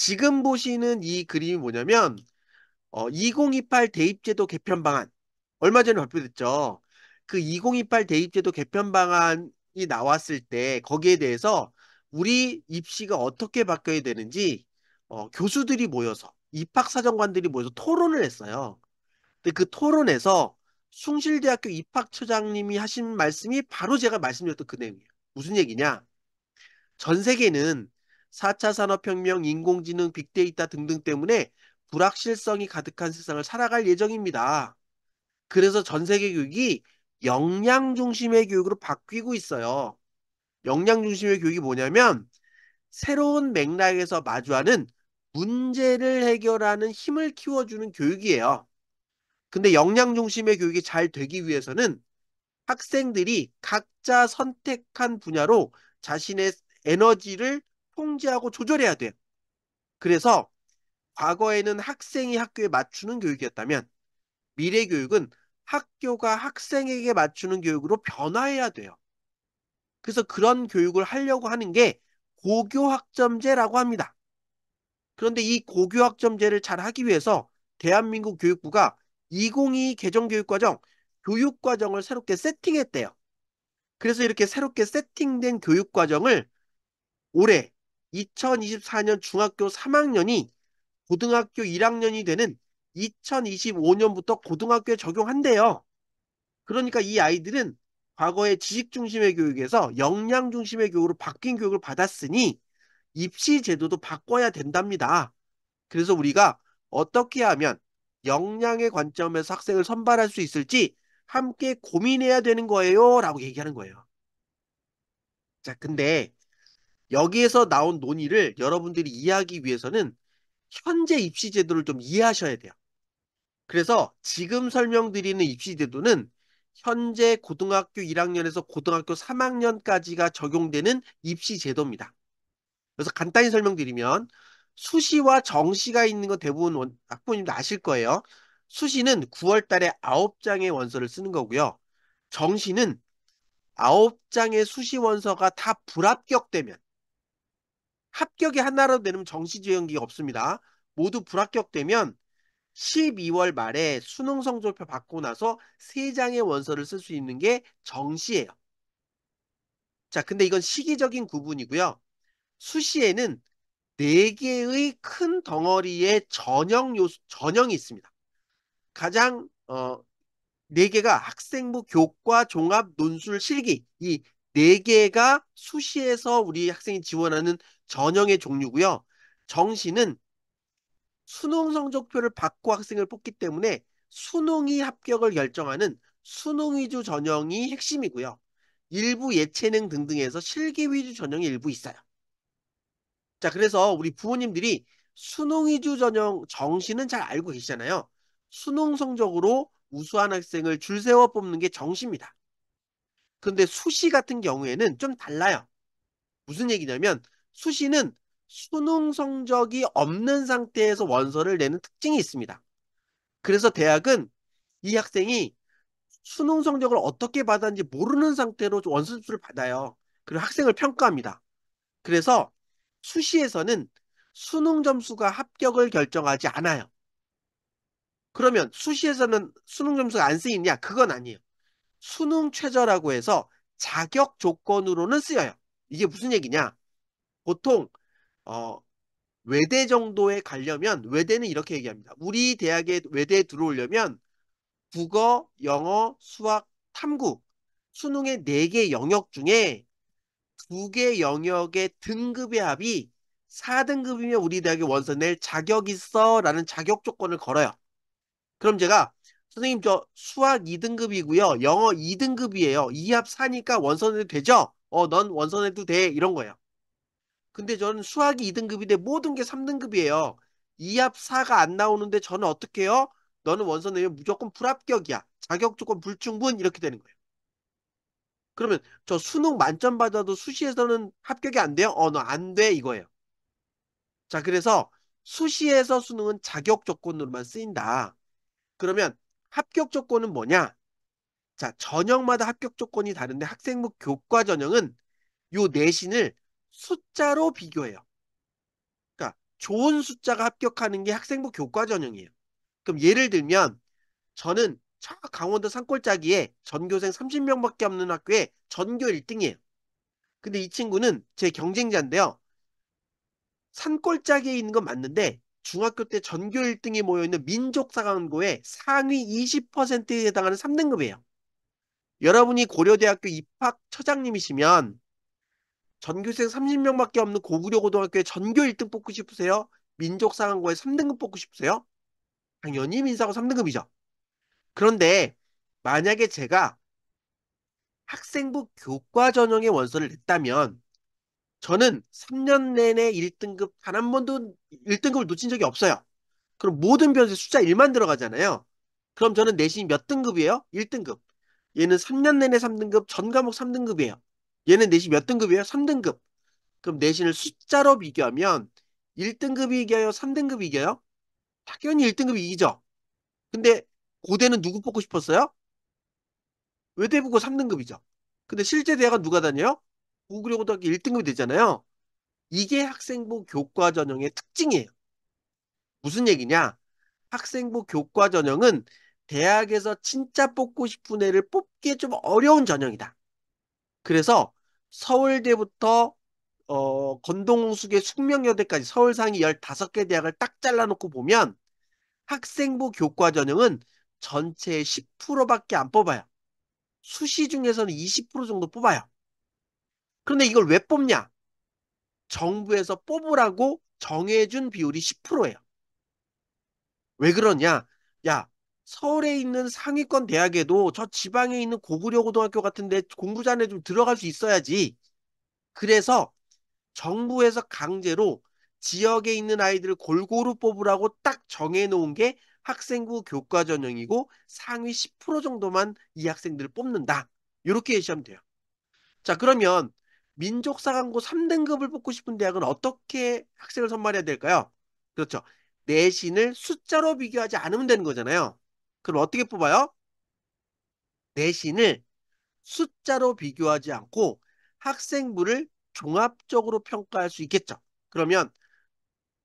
지금 보시는 이 그림이 뭐냐면 2028 대입제도 개편 방안 얼마 전에 발표됐죠. 그 2028 대입제도 개편 방안이 나왔을 때 거기에 대해서 우리 입시가 어떻게 바뀌어야 되는지 교수들이 모여서 입학사정관들이 모여서 토론을 했어요. 근데 그 토론에서 숭실대학교 입학처장님이 하신 말씀이 바로 제가 말씀드렸던 그 내용이에요. 무슨 얘기냐? 전 세계는 4차 산업혁명, 인공지능, 빅데이터 등등 때문에 불확실성이 가득한 세상을 살아갈 예정입니다. 그래서 전 세계 교육이 역량 중심의 교육으로 바뀌고 있어요. 역량 중심의 교육이 뭐냐면 새로운 맥락에서 마주하는 문제를 해결하는 힘을 키워주는 교육이에요. 근데 역량 중심의 교육이 잘 되기 위해서는 학생들이 각자 선택한 분야로 자신의 에너지를 통제하고 조절해야 돼요. 그래서 과거에는 학생이 학교에 맞추는 교육이었다면 미래 교육은 학교가 학생에게 맞추는 교육으로 변화해야 돼요. 그래서 그런 교육을 하려고 하는 게 고교학점제라고 합니다. 그런데 이 고교학점제를 잘 하기 위해서 대한민국 교육부가 2022 개정교육과정, 교육과정을 새롭게 세팅했대요. 그래서 이렇게 새롭게 세팅된 교육과정을 올해 2024년 중학교 3학년이 고등학교 1학년이 되는 2025년부터 고등학교에 적용한대요. 그러니까 이 아이들은 과거의 지식 중심의 교육에서 역량 중심의 교육으로 바뀐 교육을 받았으니 입시 제도도 바꿔야 된답니다. 그래서 우리가 어떻게 하면 역량의 관점에서 학생을 선발할 수 있을지 함께 고민해야 되는 거예요. 라고 얘기하는 거예요. 자, 근데 여기에서 나온 논의를 여러분들이 이해하기 위해서는 현재 입시 제도를 좀 이해하셔야 돼요. 그래서 지금 설명드리는 입시 제도는 현재 고등학교 1학년에서 고등학교 3학년까지가 적용되는 입시 제도입니다. 그래서 간단히 설명드리면 수시와 정시가 있는 건 대부분 학부모님도 아실 거예요. 수시는 9월 달에 9장의 원서를 쓰는 거고요. 정시는 9장의 수시 원서가 다 불합격되면 합격이 하나라도 되면 정시 지원기가 없습니다. 모두 불합격되면 12월 말에 수능 성적표 받고 나서 3장의 원서를 쓸 수 있는 게 정시예요. 자, 근데 이건 시기적인 구분이고요. 수시에는 4개의 큰 덩어리의 전형이 있습니다. 가장 4개가 학생부 교과 종합 논술 실기 이 4개가 수시에서 우리 학생이 지원하는 전형의 종류고요. 정시는 수능 성적표를 받고 학생을 뽑기 때문에 수능이 합격을 결정하는 수능 위주 전형이 핵심이고요. 일부 예체능 등등에서 실기 위주 전형이 일부 있어요. 자, 그래서 우리 부모님들이 수능 위주 전형 정시는 잘 알고 계시잖아요. 수능 성적으로 우수한 학생을 줄 세워 뽑는 게 정시입니다. 근데 수시 같은 경우에는 좀 달라요. 무슨 얘기냐면 수시는 수능 성적이 없는 상태에서 원서를 내는 특징이 있습니다. 그래서 대학은 이 학생이 수능 성적을 어떻게 받았는지 모르는 상태로 원서 접수를 받아요. 그리고 학생을 평가합니다. 그래서 수시에서는 수능 점수가 합격을 결정하지 않아요. 그러면 수시에서는 수능 점수가 안 쓰이냐? 그건 아니에요. 수능 최저라고 해서 자격 조건으로는 쓰여요. 이게 무슨 얘기냐? 보통 어, 외대 정도에 가려면 외대는 이렇게 얘기합니다. 우리 대학에 외대에 들어오려면 국어, 영어, 수학, 탐구 수능의 4개 영역 중에 2개 영역의 등급의 합이 4등급이면 우리 대학에 원서 낼 자격 있어 라는 자격 조건을 걸어요. 그럼 제가 선생님 저 수학 2등급이고요. 영어 2등급이에요. 이 합 4니까 원서 내도 되죠? 넌 원서 내도 돼. 이런 거예요. 근데 저는 수학이 2등급인데 모든 게 3등급이에요. 이 합 4가 안 나오는데 저는 어떻게 해요? 너는 원서 내면 무조건 불합격이야. 자격 조건 불충분 이렇게 되는 거예요. 그러면 저 수능 만점 받아도 수시에서는 합격이 안 돼요? 너 안 돼 이거예요. 자, 그래서 수시에서 수능은 자격 조건으로만 쓰인다. 그러면 합격 조건은 뭐냐? 자, 전형마다 합격 조건이 다른데 학생부 교과 전형은 요 내신을 숫자로 비교해요. 그러니까 좋은 숫자가 합격하는 게 학생부 교과 전형이에요. 그럼 예를 들면 저는 저 강원도 산골짜기에 전교생 30명밖에 없는 학교에 전교 1등이에요. 근데 이 친구는 제 경쟁자인데요. 산골짜기에 있는 건 맞는데 중학교 때 전교 1등이 모여있는 민족사관고의 상위 20%에 해당하는 3등급이에요. 여러분이 고려대학교 입학처장님이시면 전교생 30명밖에 없는 고구려 고등학교에 전교 1등 뽑고 싶으세요? 민족사관고에 3등급 뽑고 싶으세요? 당연히 민사고 3등급이죠. 그런데 만약에 제가 학생부 교과 전형의 원서를 냈다면 저는 3년 내내 1등급 단 한 번도 1등급을 놓친 적이 없어요. 그럼 모든 변수에 숫자 1만 들어가잖아요. 그럼 저는 내신이 몇 등급이에요? 1등급. 얘는 3년 내내 3등급, 전 과목 3등급이에요. 얘는 내신 몇 등급이에요? 3등급. 그럼 내신을 숫자로 비교하면 1등급이 이겨요? 3등급이 이겨요? 당연히 1등급이 이기죠. 근데 고대는 누구 뽑고 싶었어요? 외대부고 3등급이죠. 근데 실제 대학은 누가 다녀요? 고구려고등학교 1등급이 되잖아요. 이게 학생부 교과 전형의 특징이에요. 무슨 얘기냐? 학생부 교과 전형은 대학에서 진짜 뽑고 싶은 애를 뽑기에 좀 어려운 전형이다. 그래서 서울대부터 건동수계 숙명여대까지 서울 상위 15개 대학을 딱 잘라놓고 보면 학생부 교과 전형은 전체의 10%밖에 안 뽑아요. 수시 중에서는 20% 정도 뽑아요. 그런데 이걸 왜 뽑냐? 정부에서 뽑으라고 정해준 비율이 10%예요. 왜 그러냐? 야, 서울에 있는 상위권 대학에도 저 지방에 있는 고구려 고등학교 같은데 공부 잘해 좀 들어갈 수 있어야지. 그래서 정부에서 강제로 지역에 있는 아이들을 골고루 뽑으라고 딱 정해놓은 게 학생부 교과 전형이고 상위 10% 정도만 이 학생들을 뽑는다. 이렇게 예시하면 돼요. 자, 그러면 민족사관고 3등급을 뽑고 싶은 대학은 어떻게 학생을 선발해야 될까요? 그렇죠. 내신을 숫자로 비교하지 않으면 되는 거잖아요. 그럼 어떻게 뽑아요? 내신을 숫자로 비교하지 않고 학생부를 종합적으로 평가할 수 있겠죠. 그러면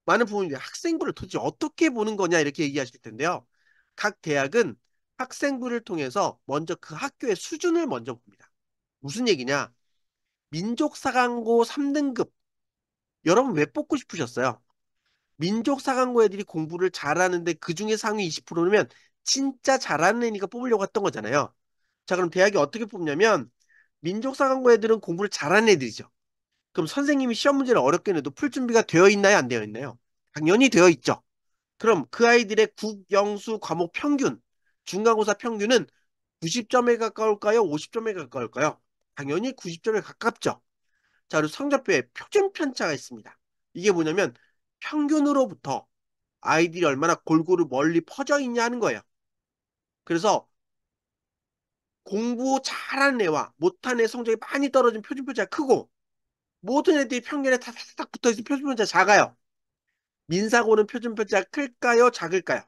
많은 부모님들이 학생부를 도대체 어떻게 보는 거냐 이렇게 얘기하실 텐데요. 각 대학은 학생부를 통해서 먼저 그 학교의 수준을 먼저 봅니다. 무슨 얘기냐? 민족사관고 3등급 여러분 왜 뽑고 싶으셨어요? 민족사관고 애들이 공부를 잘하는데 그중에 상위 20%면 진짜 잘하는 애니까 뽑으려고 했던 거잖아요. 자, 그럼 대학이 어떻게 뽑냐면 민족사관고 애들은 공부를 잘하는 애들이죠. 그럼 선생님이 시험 문제를 어렵게 내도 풀 준비가 되어 있나요? 안 되어 있나요? 당연히 되어 있죠. 그럼 그 아이들의 국, 영수, 과목 평균, 중간고사 평균은 90점에 가까울까요? 50점에 가까울까요? 당연히 90점에 가깝죠. 자, 그리고 성적표에 표준 편차가 있습니다. 이게 뭐냐면 평균으로부터 아이들이 얼마나 골고루 멀리 퍼져 있냐 하는 거예요. 그래서 공부 잘하는 애와 못하는 애 성적이 많이 떨어진 표준 편차가 크고 모든 애들이 평균에 다닥 붙어 있으면 표준 편차가 작아요. 민사고는 표준 편차가 클까요? 작을까요?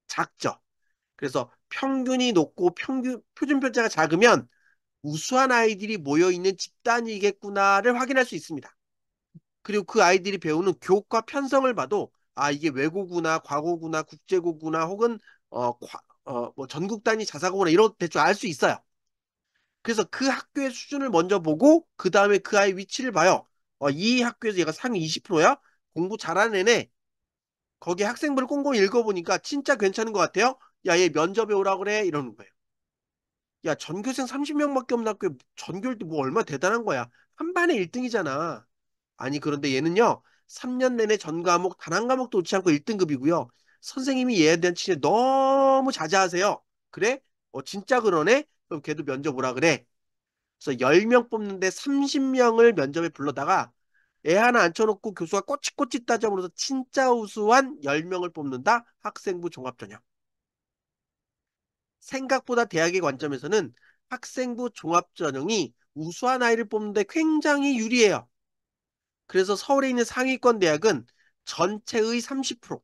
작죠. 그래서 평균이 높고 표준 편차가 작으면 우수한 아이들이 모여 있는 집단이겠구나를 확인할 수 있습니다. 그리고 그 아이들이 배우는 교과 편성을 봐도 아 이게 외고구나 과고구나 국제고구나 혹은 뭐 전국 단위 자사고구나 이런 대충 알 수 있어요. 그래서 그 학교의 수준을 먼저 보고 그 다음에 그 아이 위치를 봐요. 이 학교에서 얘가 상위 20%야? 공부 잘하는 애네. 거기 학생부를 꼼꼼히 읽어보니까 진짜 괜찮은 것 같아요. 야, 얘 면접에 오라 그래 이러는 거예요. 야, 전교생 30명밖에 없는 학교에 전교일 때 뭐 얼마 대단한 거야. 한 반에 1등이잖아. 아니, 그런데 얘는요, 3년 내내 전 과목 단 한 과목도 놓지 않고 1등급이고요. 선생님이 얘에 대한 친애 너무 자자하세요. 그래? 진짜 그러네? 그럼 걔도 면접 오라 그래. 그래서 10명 뽑는데 30명을 면접에 불러다가 애 하나 앉혀놓고 교수가 꼬치꼬치 따져보면서 진짜 우수한 10명을 뽑는다? 학생부 종합전형. 생각보다 대학의 관점에서는 학생부 종합전형이 우수한 아이를 뽑는데 굉장히 유리해요. 그래서 서울에 있는 상위권 대학은 전체의 30%,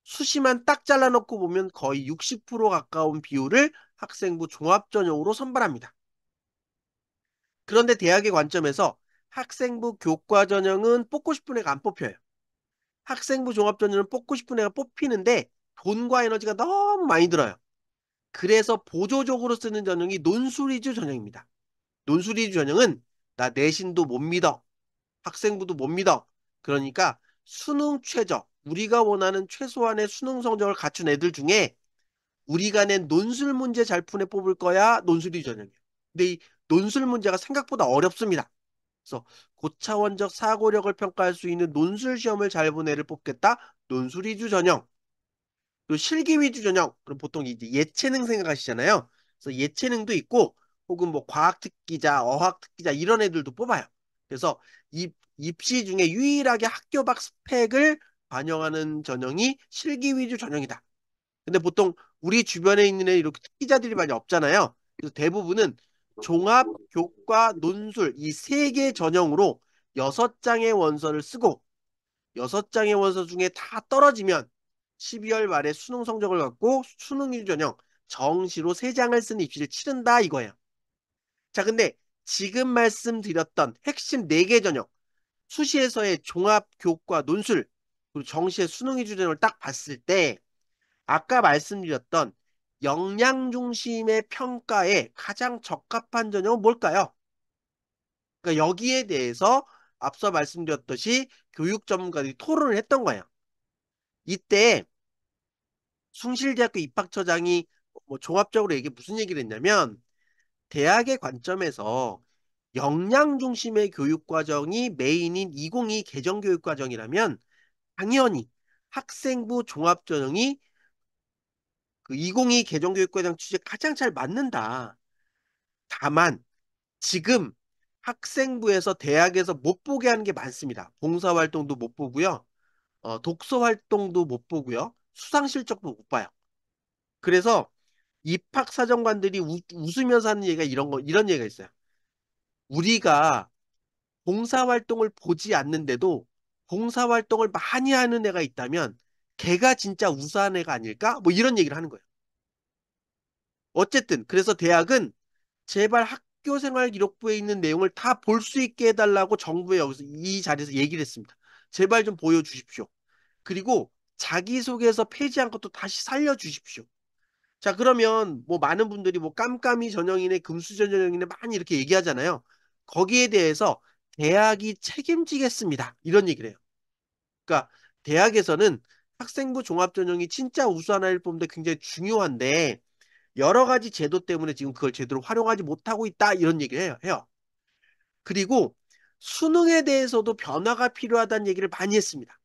수시만 딱 잘라놓고 보면 거의 60% 가까운 비율을 학생부 종합전형으로 선발합니다. 그런데 대학의 관점에서 학생부 교과 전형은 뽑고 싶은 애가 안 뽑혀요. 학생부 종합전형을 뽑고 싶은 애가 뽑히는데 돈과 에너지가 너무 많이 들어요. 그래서 보조적으로 쓰는 전형이 논술위주 전형입니다. 논술위주 전형은 나 내신도 못 믿어. 학생부도 못 믿어. 그러니까 수능 최저, 우리가 원하는 최소한의 수능 성적을 갖춘 애들 중에 우리가 낸 논술 문제 잘 푼 애 뽑을 거야 논술위주 전형이에요. 근데 이 논술 문제가 생각보다 어렵습니다. 그래서 고차원적 사고력을 평가할 수 있는 논술 시험을 잘 본 애를 뽑겠다. 논술 위주 전형. 그리고 실기 위주 전형. 그럼 보통 이제 예체능 생각하시잖아요. 그래서 예체능도 있고 혹은 뭐 과학 특기자, 어학 특기자 이런 애들도 뽑아요. 그래서 입시 중에 유일하게 학교 밖 스펙을 반영하는 전형이 실기 위주 전형이다. 근데 보통 우리 주변에 있는 애 이렇게 특기자들이 많이 없잖아요. 그래서 대부분은 종합, 교과, 논술 이 세 개 전형으로 6장의 원서를 쓰고 6장의 원서 중에 다 떨어지면 12월 말에 수능 성적을 갖고 수능 전형 정시로 3장을 쓴 입시를 치른다 이거예요. 자, 근데 지금 말씀드렸던 핵심 4개 전형 수시에서의 종합, 교과, 논술 그리고 정시의 수능 위주 전형을 딱 봤을 때 아까 말씀드렸던 역량 중심의 평가에 가장 적합한 전형은 뭘까요? 그러니까 여기에 대해서 앞서 말씀드렸듯이 교육 전문가들이 토론을 했던 거예요. 이때 숭실대학교 입학처장이 뭐 종합적으로 이게 무슨 얘기를 했냐면 대학의 관점에서 역량 중심의 교육 과정이 메인인 2022 개정 교육 과정이라면 당연히 학생부 종합전형이 그 2022 개정 교육 과정 취지에 가장 잘 맞는다. 다만 지금 학생부에서 대학에서 못 보게 하는 게 많습니다. 봉사활동도 못 보고요. 독서활동도 못 보고요. 수상실적도 못 봐요. 그래서 입학사정관들이 웃으면서 하는 얘기가 이런 얘기가 있어요. 우리가 봉사활동을 보지 않는데도 봉사활동을 많이 하는 애가 있다면 걔가 진짜 우수한 애가 아닐까? 뭐 이런 얘기를 하는 거예요. 어쨌든 그래서 대학은 제발 학교생활 기록부에 있는 내용을 다 볼 수 있게 해달라고 정부에 여기서 이 자리에서 얘기를 했습니다. 제발 좀 보여주십시오. 그리고 자기소개서 폐지한 것도 다시 살려주십시오. 자, 그러면 뭐 많은 분들이 뭐 깜깜이 전형이네, 금수저 전형이네 많이 이렇게 얘기하잖아요. 거기에 대해서 대학이 책임지겠습니다. 이런 얘기를 해요. 그러니까 대학에서는 학생부 종합전형이 진짜 우수한 아이를 뽑는데 굉장히 중요한데 여러 가지 제도 때문에 지금 그걸 제대로 활용하지 못하고 있다. 이런 얘기를 해요. 그리고 수능에 대해서도 변화가 필요하다는 얘기를 많이 했습니다.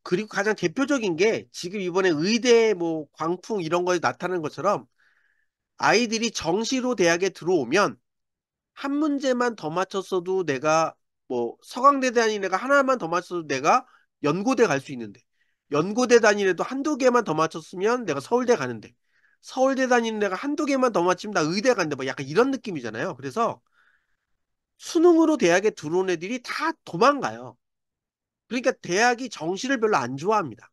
그리고 가장 대표적인 게 지금 이번에 의대 뭐 광풍 이런 거에 나타나는 것처럼 아이들이 정시로 대학에 들어오면 한 문제만 더 맞췄어도 내가 뭐 서강대 다니는 애가 하나만 더 맞춰도 내가 연고대 갈 수 있는데 연고대 다니는 애도 한두 개만 더 맞췄으면 내가 서울대 가는데 서울대 다니는 애가 한두 개만 더 맞추면 나 의대 가는데 뭐 약간 이런 느낌이잖아요. 그래서 수능으로 대학에 들어온 애들이 다 도망가요. 그러니까 대학이 정시를 별로 안 좋아합니다.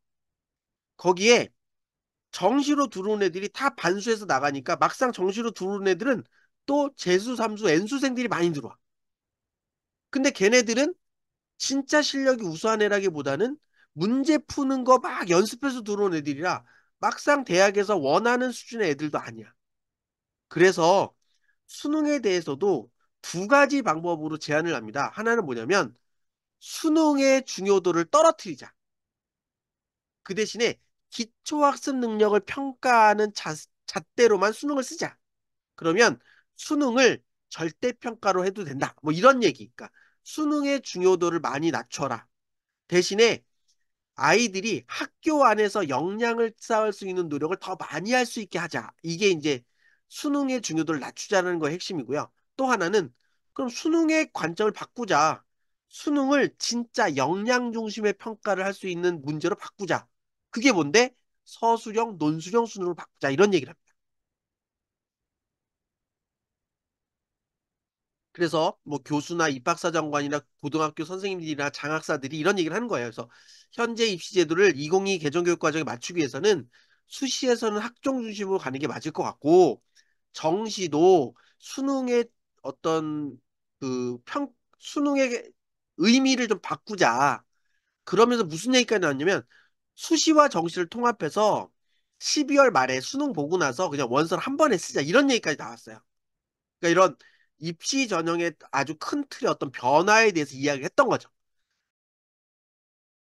거기에 정시로 들어온 애들이 다 반수해서 나가니까 막상 정시로 들어온 애들은 또 재수, 삼수, N수생들이 많이 들어와. 근데 걔네들은 진짜 실력이 우수한 애라기보다는 문제 푸는 거 막 연습해서 들어온 애들이라 막상 대학에서 원하는 수준의 애들도 아니야. 그래서 수능에 대해서도 두 가지 방법으로 제안을 합니다. 하나는 뭐냐면 수능의 중요도를 떨어뜨리자. 그 대신에 기초학습 능력을 평가하는 잣대로만 수능을 쓰자. 그러면 수능을 절대평가로 해도 된다. 뭐 이런 얘기. 그러니까 수능의 중요도를 많이 낮춰라. 대신에 아이들이 학교 안에서 역량을 쌓을 수 있는 노력을 더 많이 할 수 있게 하자. 이게 이제 수능의 중요도를 낮추자는 거의 핵심이고요. 또 하나는 그럼 수능의 관점을 바꾸자. 수능을 진짜 역량 중심의 평가를 할 수 있는 문제로 바꾸자. 그게 뭔데? 서술형, 논술형 수능을 바꾸자. 이런 얘기를 합니다. 그래서 뭐 교수나 입학사정관이나 고등학교 선생님들이나 장학사들이 이런 얘기를 하는 거예요. 그래서 현재 입시 제도를 2022 개정교육 과정에 맞추기 위해서는 수시에서는 학종 중심으로 가는 게 맞을 것 같고 정시도 수능의 어떤 수능의 의미를 좀 바꾸자. 그러면서 무슨 얘기까지 나왔냐면 수시와 정시를 통합해서 12월 말에 수능 보고 나서 그냥 원서를 한 번에 쓰자. 이런 얘기까지 나왔어요. 그러니까 이런 입시 전형의 아주 큰 틀의 어떤 변화에 대해서 이야기를 했던 거죠.